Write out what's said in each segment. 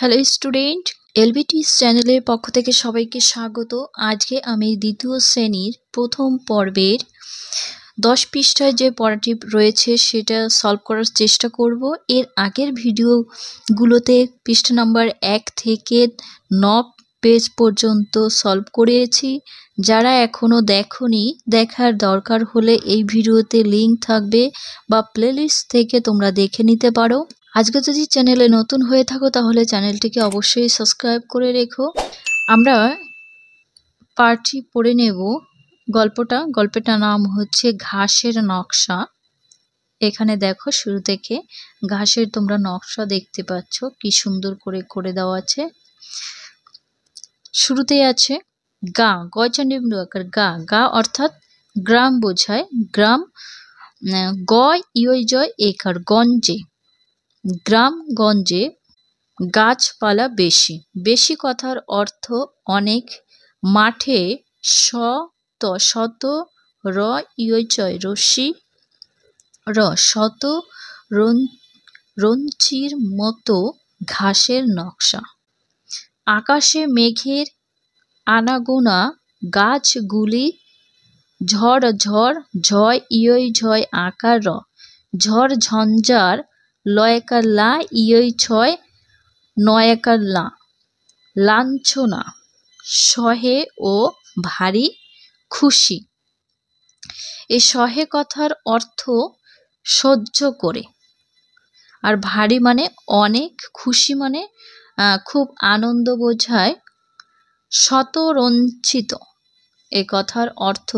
Hello student, এলবিটিস চ্যানেলের পক্ষ থেকে সবাইকে স্বাগত। আজকে আমি দ্বিতীয় শ্রেণীর প্রথম পর্বের 10 পৃষ্ঠায় যে পড়াটি রয়েছে সেটা সলভ করার চেষ্টা করব। এর আগের ভিডিওগুলোতে পৃষ্ঠা নাম্বার 1 থেকে 9 পেজ পর্যন্ত সলভ করেছি। যারা এখনও দেখোনি, দেখার দরকার হলে এই ভিডিওতে লিঙ্ক থাকবে বা প্লেলিস্ট থেকে তোমরা দেখে নিতে পারো। আজকে যদি চ্যানেলে নতুন হয়ে থাকো তাহলে চ্যানেলটিকে অবশ্যই সাবস্ক্রাইব করে রেখো। আমরা পার্টটি পড়ে নেব। গল্পটার নাম হচ্ছে ঘাসের নকশা। এখানে দেখো শুরু থেকে ঘাসের তোমরা নকশা দেখতে পাচ্ছ, কি সুন্দর করে করে দেওয়া আছে। শুরুতেই আছে গা, গয়চণ্ডীমূলকার গা। গা অর্থাৎ গ্রাম বোঝায়। গ্রাম গয় ইয় জয় একার গঞ্জে, গ্রামগঞ্জে গাছপালা বেশি। বেশি কথার অর্থ অনেক। মাঠে শত র ইয়চয় রশ্মি র শত রঞ্চির মতো ঘাসের নকশা। আকাশে মেঘের আনাগোনা, গাছগুলি ঝড় ঝড় ঝয় ইয় ঝয় আকার র, ঝড় ঝঞ্ঝার লয়কার লা ইয় ছয় নয়াকার লা। লাঞ্ছনা সহে ও ভারী খুশি। এই সহে কথার অর্থ সহ্য করে, আর ভারী মানে অনেক, খুশি মানে খুব আনন্দ বোঝায়। শতরঞ্চিত এ কথার অর্থ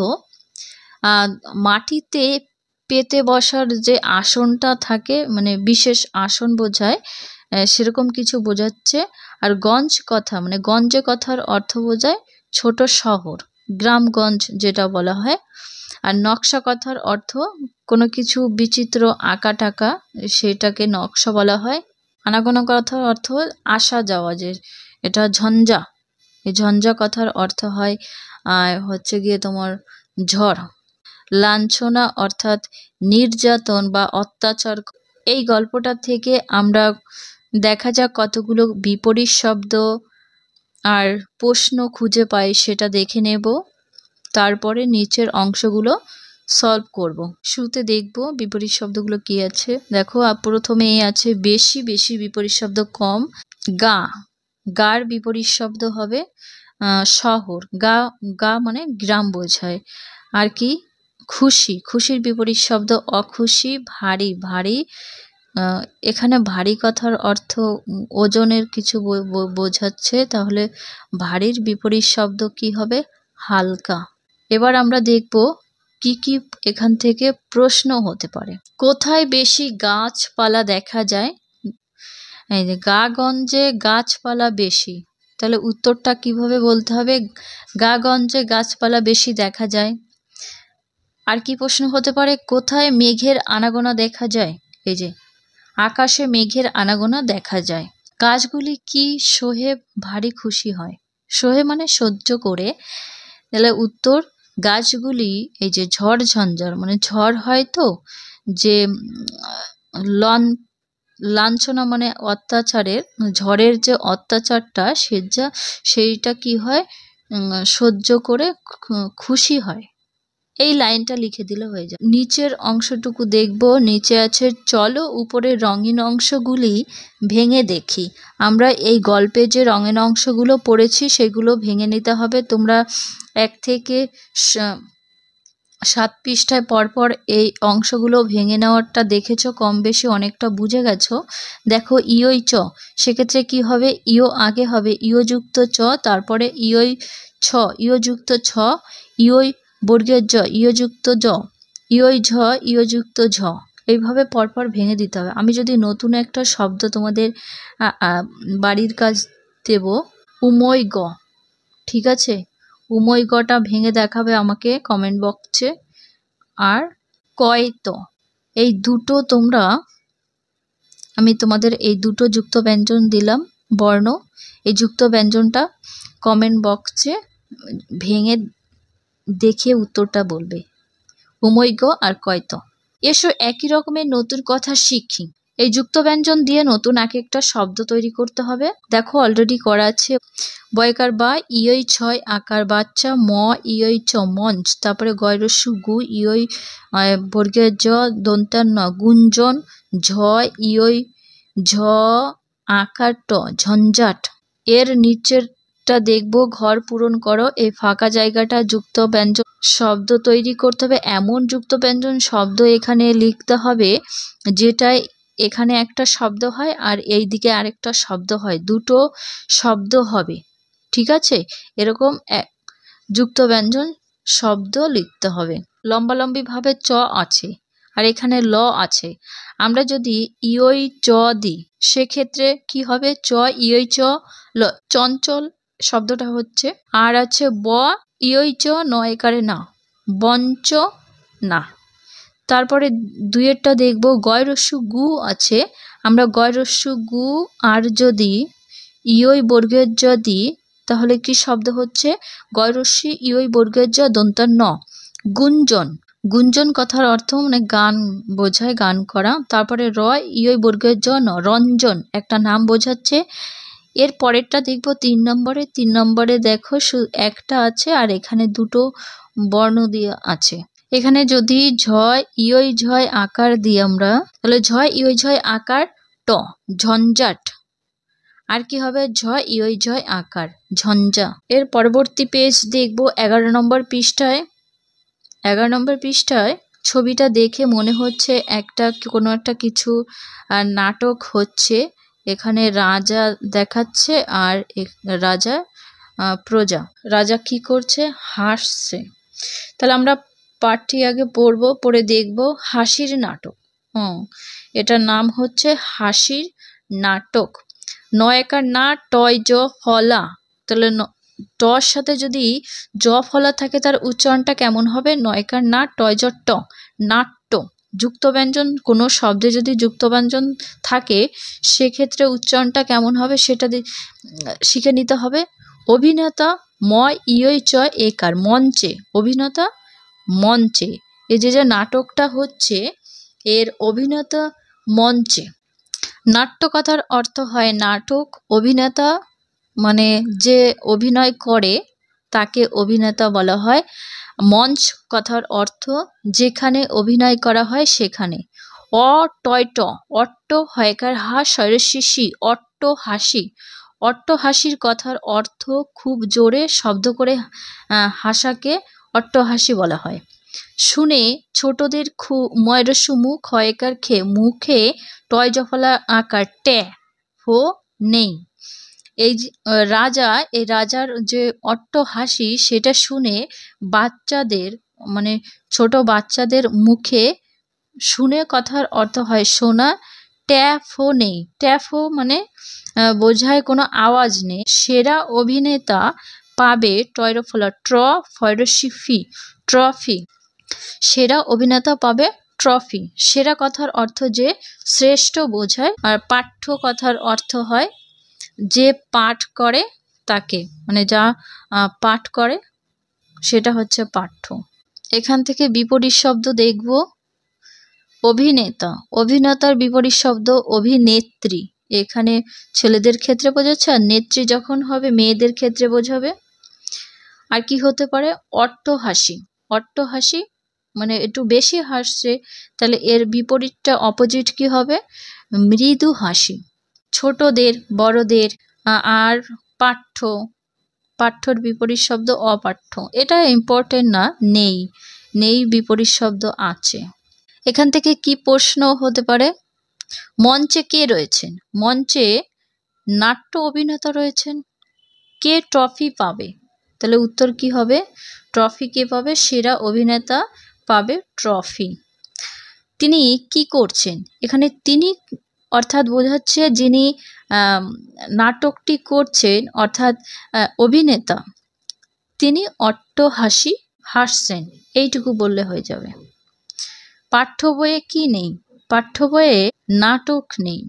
মাটিতে পেতে বসার যে আসনটা থাকে, মানে বিশেষ আসন বোঝায়, সেরকম কিছু বোঝাচ্ছে। আর গঞ্জ কথা মানে গঞ্জে কথার অর্থ বোঝায় ছোট শহর, গ্রামগঞ্জ যেটা বলা হয়। আর নকশা কথার অর্থ কোনো কিছু বিচিত্র আঁকা টাকা, সেটাকে নকশা বলা হয়। আনাগোনা কথার অর্থ আসা যাওয়া, যে এটা ঝঞ্ঝা, এই ঝঞ্ঝা কথার অর্থ হয় হচ্ছে গিয়ে তোমার ঝড়। লাঞ্ছনা অর্থাৎ নির্যাতন বা অত্যাচার। এই গল্পটা থেকে আমরা দেখা যাক কতগুলো বিপরীত শব্দ আর প্রশ্ন খুঁজে পাই, সেটা দেখে নেব। তারপরে নিচের অংশগুলো সলভ করব। শুরুতে দেখব বিপরীত শব্দগুলো কি আছে। দেখো প্রথমে আছে বেশি, বেশি বিপরীত শব্দ কম। গা, গার বিপরীত শব্দ হবে শহর। গা গা মানে গ্রাম বোঝায়। আর কি খুশি, খুশির বিপরীত শব্দ অখুশি। ভারী, ভারী এখানে ভারী কথার অর্থ ওজনের কিছু বোঝাচ্ছে, তাহলে ভারীর বিপরীত শব্দ কি হবে? হালকা। এবার আমরা দেখব কি কি এখান থেকে প্রশ্ন হতে পারে। কোথায় বেশি গাছপালা দেখা যায়? এই যে গাগঞ্জে গাছপালা বেশি, তাহলে উত্তরটা কিভাবে বলতে হবে? গাগঞ্জে গাছপালা বেশি দেখা যায়। আর কি প্রশ্ন হতে পারে? কোথায় মেঘের আনাগোনা দেখা যায়? এই যে আকাশে মেঘের আনাগোনা দেখা যায়। গাছগুলি কি সহে ভারী খুশি হয়? সহে মানে সহ্য করে, তাহলে উত্তর গাছগুলি এই যে ঝড় ঝঞ্ঝার মানে ঝড় হয় তো, যে লাঞ্ছনা মানে অত্যাচারের, ঝড়ের যে অত্যাচারটা সেইটা কি হয়? সহ্য করে খুশি হয়। এই লাইনটা লিখে দিলে হয়ে যায়। নিচের অংশটুকু দেখব। নিচে আছে চলো উপরের রঙিন অংশগুলি ভেঙে দেখি। আমরা এই গল্পে যে রঙিন অংশগুলো পড়েছি সেগুলো ভেঙে নিতে হবে। তোমরা 1 থেকে 7 পৃষ্ঠায় পরপর এই অংশগুলো ভেঙে নেওয়ারটা দেখেছো, কম বেশি অনেকটা বুঝে গেছো। দেখো ইয়ই চ, সেক্ষেত্রে কি হবে? ইয় আগে হবে, ইয় যুক্ত চ, তারপরে ইয়ই ছ, ইয় যুক্ত ছ, ইয়ই বর্গীয় জ, ইয় যুক্ত জ, ইয়ই ঝ, ইয় যুক্ত ঝ। এইভাবে পরপর ভেঙে দিতে হবে। আমি যদি নতুন একটা শব্দ তোমাদের বাড়ির কাজ দেব, উময় গ, ঠিক আছে? উময় গটা ভেঙে দেখাবে আমাকে কমেন্ট বক্সে। আর কয়ত, এই দুটো তোমরা, আমি তোমাদের এই দুটো যুক্ত ব্যঞ্জন দিলাম বর্ণ, এই যুক্ত ব্যঞ্জনটা কমেন্ট বক্সে ভেঙে দেখে উত্তরটা বলবে। উমৈগ আর কয়ত। এসো একই রকমের নতুন কথা শিখি। এই যুক্ত ব্যঞ্জন দিয়ে নতুন এক একটা শব্দ তৈরি করতে হবে। দেখো অলরেডি করা আছে। বয়কার বা ইয়ই ছয় আকার বাচ্চা, ম ইয়ই চ মঞ্চ, তারপরে গয়রস্যু গু ইয়ই বর্গের জ দন্তার ন গুঞ্জন, ঝ ইয়ই ঝ আকার ট ঝঞ্ঝাট। এর নিচেরটা দেখবো ঘর পূরণ করো। এই ফাঁকা জায়গাটা যুক্ত ব্যঞ্জন শব্দ তৈরি করতে হবে। এমন যুক্ত ব্যঞ্জন শব্দ এখানে লিখতে হবে যেটায় এখানে একটা শব্দ হয় আর এই দিকে আরেকটা শব্দ হয়, দুটো শব্দ হবে। ঠিক আছে, এরকম যুক্ত ব্যঞ্জন শব্দ লিখতে হবে। লম্বালম্বি ভাবে চ আছে আর এখানে ল আছে। আমরা যদি ইয়ই চ দিই সেক্ষেত্রে কি হবে? চ ইয়ই চ ল, চঞ্চল শব্দটা হচ্ছে। আর আছে ব ইয়ই চ নয়কারে না, বঞ্চ না। তারপরে দুইয়েরটা দেখব গয়রস্যু গু আছে। আমরা গয়রস্যু গু আর যদি ইয়ই বর্গের জ দিই তাহলে কি শব্দ হচ্ছে? গয়রস্যু ইয়ই বর্গের জ দন্তার ন গুঞ্জন। গুঞ্জন কথার অর্থ মানে গান বোঝায়, গান করা। তারপরে র ইয়ই বর্গের জ ন রঞ্জন, একটা নাম বোঝাচ্ছে। এর পরেরটা দেখব 3 নম্বরে। 3 নম্বরে দেখো একটা আছে আর এখানে দুটো বর্ণ দিয়ে আছে। এখানে যদি ঝয় ইয়ই ঝয় আকার দিই আমরা, তাহলে ঝয় ইয়ই ঝয় আকার ট ঝঞ্ঝাট। আর কি হবে? ঝয় ইয়ই ঝয় আকার ঝঞ্ঝা। এর পরবর্তী পেজ দেখব 11 নম্বর পৃষ্ঠায়। 11 নম্বর পৃষ্ঠায় ছবিটা দেখে মনে হচ্ছে কোনো একটা কিছু নাটক হচ্ছে। এখানে রাজা দেখাচ্ছে আর রাজা প্রজা। রাজা কি করছে? হাসছে। তাহলে আমরা পাঠটি আগে পড়বো, পড়ে দেখব হাসির নাটক। এটার নাম হচ্ছে হাসির নাটক। নয়কার না টয় জ ফলা, তাহলে টর সাথে যদি জ ফলা থাকে তার উচ্চারণটা কেমন হবে? নয়কার না টয় জ ট নাট্য। যুক্ত ব্যঞ্জন কোনো শব্দে যদি যুক্ত ব্যঞ্জন থাকে সেক্ষেত্রে উচ্চারণটা কেমন হবে সেটা শিখে নিতে হবে। অভিনেতা ম ইয়ই চ একার মঞ্চে, অভিনেতা মঞ্চে। এই যে নাটকটা হচ্ছে এর অভিনেতা মঞ্চে। নাট্য কথার অর্থ হয় নাটক। অভিনেতা মানে যে অভিনয় করে তাকে অভিনেতা বলা হয়। মঞ্চ কথার অর্থ যেখানে অভিনয় করা হয় সেখানে। অট্ট অট্ট হয়কার হাস শৈরশিশি অট্ট হাসি। অট্ট হাসির কথার অর্থ খুব জোরে শব্দ করে হাসাকে অট্টহাসি বলা হয়। শুনে ছোটদের ময়রস্যু মুখ হয়কার খে, মুখে টয় জফলা আকার ট্যা হো নেই। এই রাজার যে অট্টহাসি সেটা শুনে বাচ্চাদের মানে ছোট বাচ্চাদের মুখে, শুনে কথার অর্থ হয় শোনা। ট্যাফো নেই, ট্যাফো মানে বোঝায় কোনো আওয়াজ নেই। সেরা অভিনেতা পাবে টয়রফলা ট্র ফয়রসিফি ট্রফি। সেরা অভিনেতা পাবে ট্রফি। সেরা কথার অর্থ যে শ্রেষ্ঠ বোঝায়। আর পাঠ্য কথার অর্থ হয় যে পাঠ করে তাকে, মানে যা পাঠ করে সেটা হচ্ছে পাঠ্য। এখান থেকে বিপরীত শব্দ দেখব। অভিনেতা, অভিনেতার বিপরীত শব্দ অভিনেত্রী। এখানে ছেলেদের ক্ষেত্রে বোঝাচ্ছে, আর নেত্রী যখন হবে মেয়েদের ক্ষেত্রে বোঝাবে। আর কি হতে পারে? অট্টহাসি। অট্টহাসি মানে একটু বেশি হাসছে, তাহলে এর বিপরীতটা অপোজিট কি হবে? মৃদু হাসি। ছোটদের, বড়দের। আর পাঠ্য, পাঠ্যর বিপরীত শব্দ অপাঠ্য। এটা ইম্পর্টেন্ট না, নেই, নেই বিপরীত শব্দ আছে। এখান থেকে কি প্রশ্ন হতে পারে? মঞ্চে কে রয়েছেন? মঞ্চে নাট্য অভিনেতা রয়েছেন। কে ট্রফি পাবে? তাহলে উত্তর কি হবে? ট্রফি কে পাবে? সেরা অভিনেতা পাবে ট্রফি। তিনি কি করছেন? এখানে তিনি অর্থাৎ বোঝাচ্ছে যিনি নাটকটি করছেন অর্থাৎ অভিনেতা, তিনি অট্টহাসি হাসছেন, এইটুকু বললে হয়ে যাবে। পাঠ্য বইয়ে কি নেই? পাঠ্য বইয়ে নাটক নেই।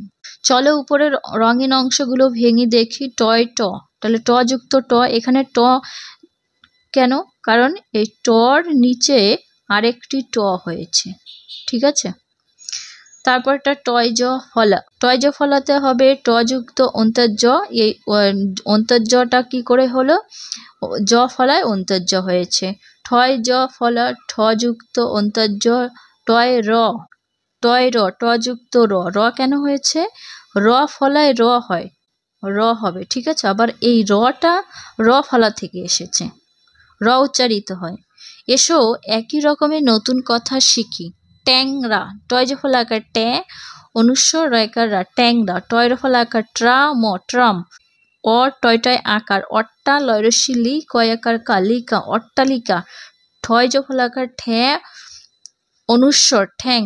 চলো উপরের রঙিন অংশগুলো ভেঙে দেখি। টয় ট, তাহলে ট যুক্ত ট। এখানে ট কেন? কারণ এই টর নিচে আরেকটি ট হয়েছে। ঠিক আছে, তারপরটা টয় জ ফলা, টয় জ ফলাতে হবে টযুক্ত অন্তর্জ। এই অন্তর্জটা কি করে হলো, জ ফলায় অন্তর্জ হয়েছে। ঠয় জ ফলা ঠযুক্ত অন্তর্জ, টয় র, টয় র টযুক্ত র, র কেন হয়েছে, র ফলায় র হয়, র হবে, ঠিক আছে। আবার এই রটা র ফলা থেকে এসেছে, র উচ্চারিত হয়। এসো একই রকমের নতুন কথা শিখি। ট্যাংরা, টয় জ ফলাকার ট্যা, অনুস্বর রয়কার রা, ট্যাংরা। টয় র ফলাকার ট্রা ম, ট্রাম। অ টয় টয় আকার অট্টা, লয়রস্যি লি, কয়াকার কালিকা, অট্টালিকা। ঠয় জ ফলাকার ঠ্যা, অনুস্বর ঠ্যাং।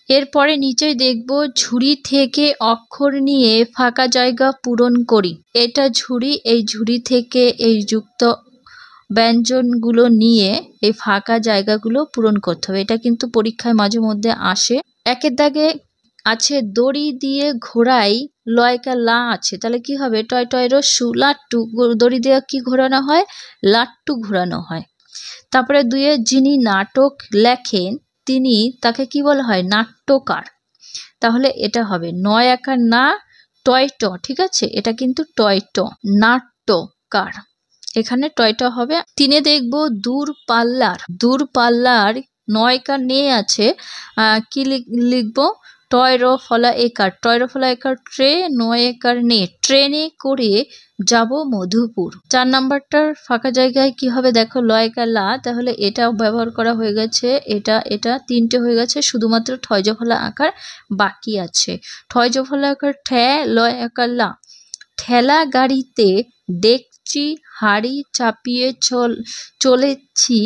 এরপরে নিচে দেখব ঝুড়ি থেকে অক্ষর নিয়ে ফাঁকা জায়গা পূরণ করি। এটা ঝুড়ি, এই ঝুড়ি থেকে এই যুক্ত ব্যঞ্জনগুলো নিয়ে এই ফাঁকা জায়গাগুলো পূরণ করতে হবে। এটা কিন্তু পরীক্ষায় মাঝে মধ্যে আসে। একের দাগে আছে দড়ি দিয়ে ঘোড়াই, লয়কা লা আছে, তাহলে কি হবে, টয় টয় রস্যু লাট্টু, দড়ি দিয়ে কি ঘোরানো হয়, লাট্টু ঘোরানো হয়। তারপরে দুয়ে যিনি নাটক লেখেন তিনি, তাকে কি বলা হয়, নাট্যকার। তাহলে এটা হবে নয় আকার না, টয় ট, ঠিক আছে, এটা কিন্তু টয় ট, নাট্যকার, এখানে টয়টা হবে। তিনে দেখব দূরপাল্লার, দূরপাল্লার নয়কার নে আছে, কি লিখবো, টয় র ফলা একার, টয় র ফলা একার ট্রে, নয় একার নে, ট্রেনে করে যাব মধুপুর। 4 নাম্বারটার ফাঁকা জায়গায় কি হবে দেখো, লয়কার লা, তাহলে এটা ব্যবহার করা হয়ে গেছে, এটা তিনটে হয়ে গেছে, শুধুমাত্র ঠয় জ ফলা আকার বাকি আছে। ঠয় জ ফলা আকার ঠ্যা, লয় আকার লা। ঠেলা গাড়িতে ডেকচি হাড়ি চাপিয়ে চলেছি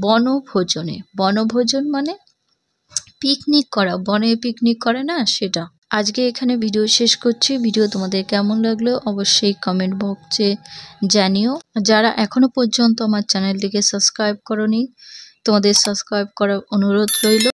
বনভোজনে। বনভোজন মানে পিকনিক করা, বনে পিকনিক করে না, সেটা। আজকে এখানে ভিডিও শেষ করছি। ভিডিও তোমাদের কেমন লাগলো অবশ্যই কমেন্ট বক্সে জানিও। যারা এখনো পর্যন্ত আমার চ্যানেলটিকে সাবস্ক্রাইব করোনি, তোমাদের সাবস্ক্রাইব করার অনুরোধ রইল।